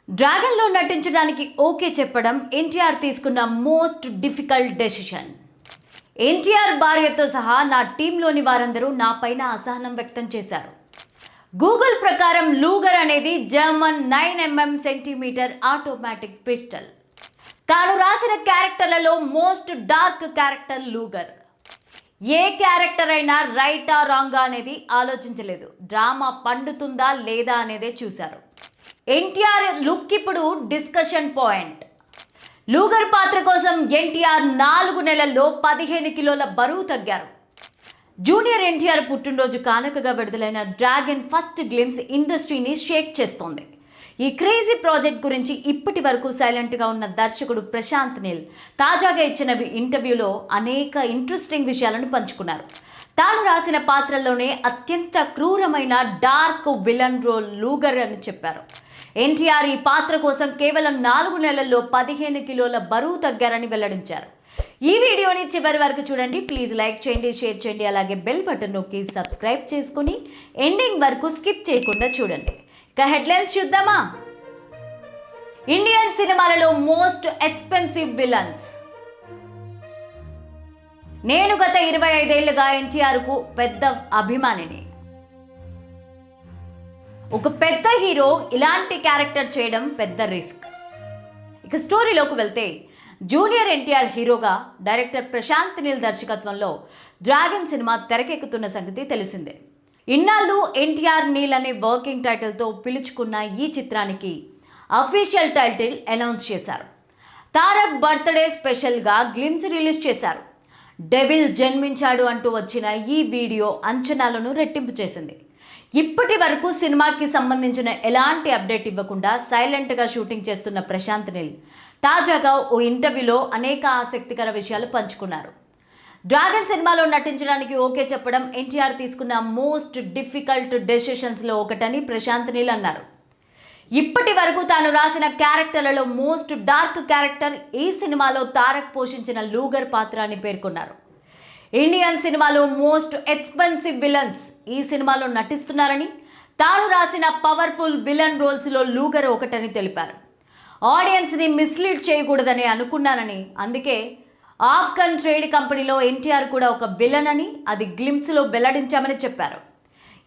డ్రాగన్లో నటించడానికి ఓకే చెప్పడం ఎన్టీఆర్ తీసుకున్న మోస్ట్ డిఫికల్ట్ డెసిషన్. ఎన్టీఆర్ భార్యతో సహా నా టీంలోని వారందరూ నా పైన అసహనం వ్యక్తం చేశారు. గూగుల్ ప్రకారం లూగర్ అనేది German 9mm centimetre automatic pistol. తాను రాసిన క్యారెక్టర్లలో మోస్ట్ డార్క్ క్యారెక్టర్ లూగర్. ఏ క్యారెక్టర్ అయినా రైటా రాంగా అనేది ఆలోచించలేదు, డ్రామా పండుతుందా లేదా అనేదే చూశారు. ఎన్టీఆర్ లుక్ ఇప్పుడు డిస్కషన్ పాయింట్. లూగర్ పాత్ర కోసం ఎన్టీఆర్ 4 నెలల్లో 15 కిలోల బరువు తగ్గారు. జూనియర్ ఎన్టీఆర్ పుట్టినరోజు కానుకగా విడుదలైన డ్రాగన్ ఫస్ట్ గ్లిమ్స్ ఇండస్ట్రీని షేక్ చేస్తోంది. ఈ క్రేజీ ప్రాజెక్ట్ గురించి ఇప్పటి వరకు సైలెంట్గా ఉన్న దర్శకుడు ప్రశాంత్ నీల్ తాజాగా ఇచ్చిన ఇంటర్వ్యూలో అనేక ఇంట్రెస్టింగ్ విషయాలను పంచుకున్నారు. తాను రాసిన పాత్రల్లోనే అత్యంత క్రూరమైన డార్క్ విలన్ రోల్ లూగర్ అని చెప్పారు. ఎన్టీఆర్ ఈ పాత్ర కోసం కేవలం 4 నెలల్లో 15 కిలోల బరువు తగ్గారని వెల్లడించారు. ఈ వీడియోని చివరి వరకు చూడండి. ప్లీజ్ లైక్ చేయండి, షేర్ చేయండి, అలాగే బెల్ బటన్ నొక్కి సబ్స్క్రైబ్ చేసుకుని ఎండింగ్ వరకు స్కిప్ చేయకుండా చూడండి. ఇక హెడ్లైన్స్ చూద్దామా? ఇండియన్ సినిమాలలో మోస్ట్ ఎక్స్పెన్సివ్ విలన్స్. నేను గత 25 ఏళ్లుగా ఎన్టీఆర్కు పెద్ద అభిమానిని. ఒక పెద్ద హీరో ఇలాంటి క్యారెక్టర్ చేయడం పెద్ద రిస్క్. ఇక స్టోరీలోకి వెళ్తే, జూనియర్ ఎన్టీఆర్ హీరోగా డైరెక్టర్ ప్రశాంత్ నీల్ దర్శకత్వంలో డ్రాగన్ సినిమా తెరకెక్కుతున్న సంగతి తెలిసిందే. ఇన్నాళ్ళు ఎన్టీఆర్ నీల్ అనే వర్కింగ్ టైటిల్తో పిలుచుకున్న ఈ చిత్రానికి అఫీషియల్ టైటిల్ అనౌన్స్ చేశారు. తారక్ బర్త్డే స్పెషల్గా గ్లిమ్స్ రిలీజ్ చేశారు. డెవిల్ జన్మించాడు అంటూ వచ్చిన ఈ వీడియో అంచనాలను రెట్టింపు చేసింది. ఇప్పటి వరకు సినిమాకి సంబంధించిన ఎలాంటి అప్డేట్ ఇవ్వకుండా సైలెంట్గా షూటింగ్ చేస్తున్న ప్రశాంత్ నీల్ తాజాగా ఓ ఇంటర్వ్యూలో అనేక ఆసక్తికర విషయాలు పంచుకున్నారు. డ్రాగన్ సినిమాలో నటించడానికి ఓకే చెప్పడం ఎన్టీఆర్ తీసుకున్న మోస్ట్ డిఫికల్ట్ డెసిషన్స్లో ఒకటని ప్రశాంత్ నీల్ అన్నారు. ఇప్పటి వరకు తాను రాసిన క్యారెక్టర్లలో మోస్ట్ డార్క్ క్యారెక్టర్ ఈ సినిమాలో తారక్ పోషించిన లూగర్ పాత్ర అని పేర్కొన్నారు. ఇండియన్ సినిమాలో మోస్ట్ ఎక్స్పెన్సివ్ విలన్స్ ఈ సినిమాలో నటిస్తున్నారని, తాను రాసిన పవర్ఫుల్ విలన్ రోల్స్లో లూగర్ ఒకటని తెలిపారు. ఆడియన్స్ని మిస్లీడ్ చేయకూడదని అనుకున్నానని, అందుకే ఆఫ్ఘన్ ట్రేడ్ కంపెనీలో ఎన్టీఆర్ కూడా ఒక విలన్ అని అది గ్లిమ్స్లో వెల్లడించామని చెప్పారు.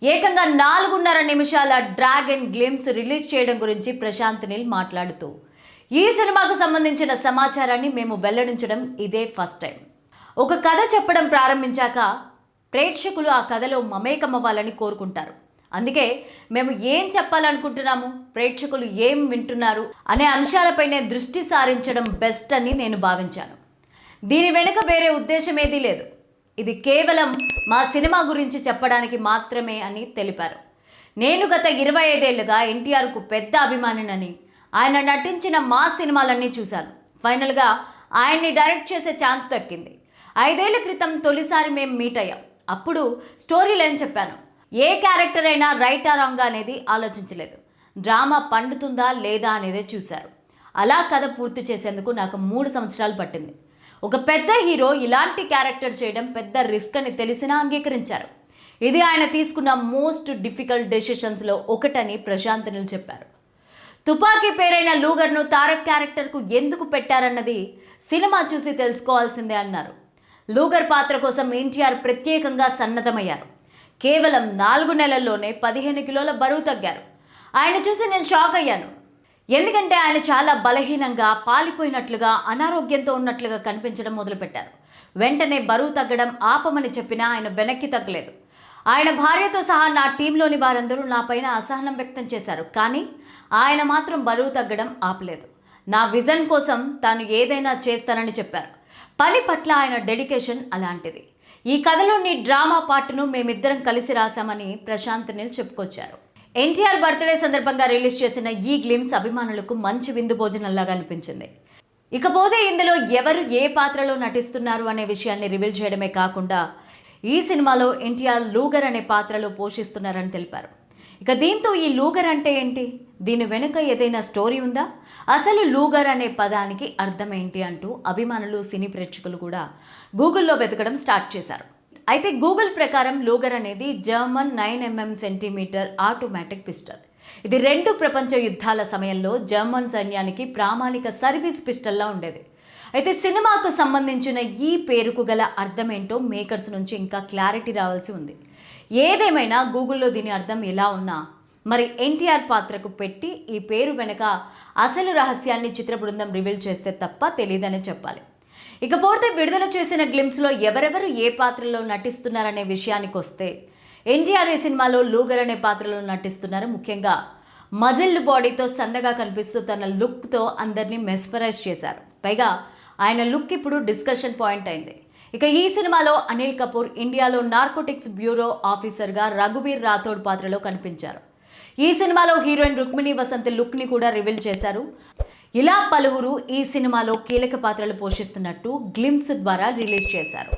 ఏకంగా 4.5 నిమిషాల డ్రాగన్ గ్లిమ్స్ రిలీజ్ చేయడం గురించి ప్రశాంత్ నీల్ మాట్లాడుతూ, ఈ సినిమాకు సంబంధించిన సమాచారాన్ని మేము వెల్లడించడం ఇదే ఫస్ట్ టైం. ఒక కథ చెప్పడం ప్రారంభించాక ప్రేక్షకులు ఆ కథలో మమేకమవ్వాలని కోరుకుంటారు. అందుకే మేము ఏం చెప్పాలనుకుంటున్నాము, ప్రేక్షకులు ఏం వింటున్నారు అనే అంశాలపైనే దృష్టి సారించడం బెస్ట్ అని నేను భావించాను. దీని వెనుక వేరే ఉద్దేశం ఏదీ లేదు. ఇది కేవలం మా సినిమా గురించి చెప్పడానికి మాత్రమే అని తెలిపారు. నేను గత 25 ఏళ్లుగా ఎన్టీఆర్కు పెద్ద అభిమానినని, ఆయన నటించిన మా సినిమాలన్నీ చూశాను. ఫైనల్గా ఆయన్ని డైరెక్ట్ చేసే ఛాన్స్ దక్కింది. 5 ఏళ్ల క్రితం తొలిసారి మేము మీట్ అయ్యాం. అప్పుడు స్టోరీ లైన్ చెప్పాను. ఏ క్యారెక్టర్ అయినా రైటా రాంగా అనేది ఆలోచించలేదు, డ్రామా పండుతుందా లేదా అనేదే చూశారు. అలా కథ పూర్తి చేసేందుకు నాకు 3 సంవత్సరాలు పట్టింది. ఒక పెద్ద హీరో ఇలాంటి క్యారెక్టర్ చేయడం పెద్ద రిస్క్ అని తెలిసినా అంగీకరించారు. ఇది ఆయన తీసుకున్న మోస్ట్ డిఫికల్ట్ డెసిషన్స్లో ఒకటని ప్రశాంత్ నీల్ చెప్పారు. తుపాకీ పేరైన లూగర్ను తారక్ క్యారెక్టర్కు ఎందుకు పెట్టారన్నది సినిమా చూసి తెలుసుకోవాల్సిందే అన్నారు. లూగర్ పాత్ర కోసం ఎన్టీఆర్ ప్రత్యేకంగా సన్నద్ధమయ్యారు. కేవలం 4 నెలల్లోనే 15 కిలోల బరువు తగ్గారు. ఆయన చూసి నేను షాక్ అయ్యాను. ఎందుకంటే ఆయన చాలా బలహీనంగా, పాలిపోయినట్లుగా, అనారోగ్యంతో ఉన్నట్లుగా కనిపించడం మొదలుపెట్టారు. వెంటనే బరువు తగ్గడం ఆపమని చెప్పినా ఆయన వెనక్కి తగ్గలేదు. ఆయన భార్యతో సహా నా టీంలోని వారందరూ నా పైన అసహనం వ్యక్తం చేశారు. కానీ ఆయన మాత్రం బరువు తగ్గడం ఆపలేదు. నా విజన్ కోసం తాను ఏదైనా చేస్తానని చెప్పారు. పని పట్ల ఆయన డెడికేషన్ అలాంటిది. ఈ కథలోని డ్రామా పార్ట్ను మేమిద్దరం కలిసి రాశామని ప్రశాంత్ నీల్ చెప్పుకొచ్చారు. ఎన్టీఆర్ బర్త్డే సందర్భంగా రిలీజ్ చేసిన ఈ గ్లిమ్స్ అభిమానులకు మంచి విందు భోజనంలాగా అనిపించింది. ఇకపోతే ఇందులో ఎవరు ఏ పాత్రలో నటిస్తున్నారు అనే విషయాన్ని రివీల్ చేయడమే కాకుండా ఈ సినిమాలో ఎన్టీఆర్ లూగర్ అనే పాత్రలో పోషిస్తున్నారని తెలిపారు. ఇక దీంతో ఈ లూగర్ అంటే ఏంటి, దీని వెనుక ఏదైనా స్టోరీ ఉందా, అసలు లూగర్ అనే పదానికి అర్థం ఏంటి అంటూ అభిమానులు, సినీ ప్రేక్షకులు కూడా గూగుల్లో వెతకడం స్టార్ట్ చేశారు. అయితే గూగుల్ ప్రకారం లూగర్ అనేది German 9mm centimetre automatic pistol. ఇది రెండు ప్రపంచ యుద్ధాల సమయంలో జర్మన్ సైన్యానికి ప్రామాణిక సర్వీస్ పిస్టల్లా ఉండేది. అయితే సినిమాకు సంబంధించిన ఈ పేరుకు గల అర్థమేంటో మేకర్స్ నుంచి ఇంకా క్లారిటీ రావాల్సి ఉంది. ఏదేమైనా గూగుల్లో దీని అర్థం ఎలా ఉన్నా మరి ఎన్టీఆర్ పాత్రకు పెట్టి ఈ పేరు వెనుక అసలు రహస్యాన్ని చిత్ర బృందం రివీల్ చేస్తే తప్ప తెలియదని చెప్పాలి. ఇకపోతే విడుదల చేసిన గ్లిమ్స్లో ఎవరెవరు ఏ పాత్రలో నటిస్తున్నారనే విషయానికి వస్తే ఎన్టీఆర్ ఈ సినిమాలో లూగర్ అనే పాత్రలో నటిస్తున్నారు. ముఖ్యంగా మజిల్ బాడీతో సన్నగా కనిపిస్తూ తన లుక్తో అందరినీ మెస్పరైజ్ చేశారు. పైగా ఆయన లుక్ ఇప్పుడు డిస్కషన్ పాయింట్ అయింది. ఇక ఈ సినిమాలో అనిల్ కపూర్ ఇండియాలో నార్కోటిక్స్ బ్యూరో ఆఫీసర్గా రఘువీర్ రాథోడ్ పాత్రలో కనిపించారు. ఈ సినిమాలో హీరోయిన్ రుక్మిణి వసంత్ లుక్ని కూడా రివీల్ చేశారు. ఇలా పలువురు ఈ సినిమాలో కీలక పాత్రలు పోషిస్తున్నట్టు గ్లిమ్స్ ద్వారా రిలీజ్ చేశారు.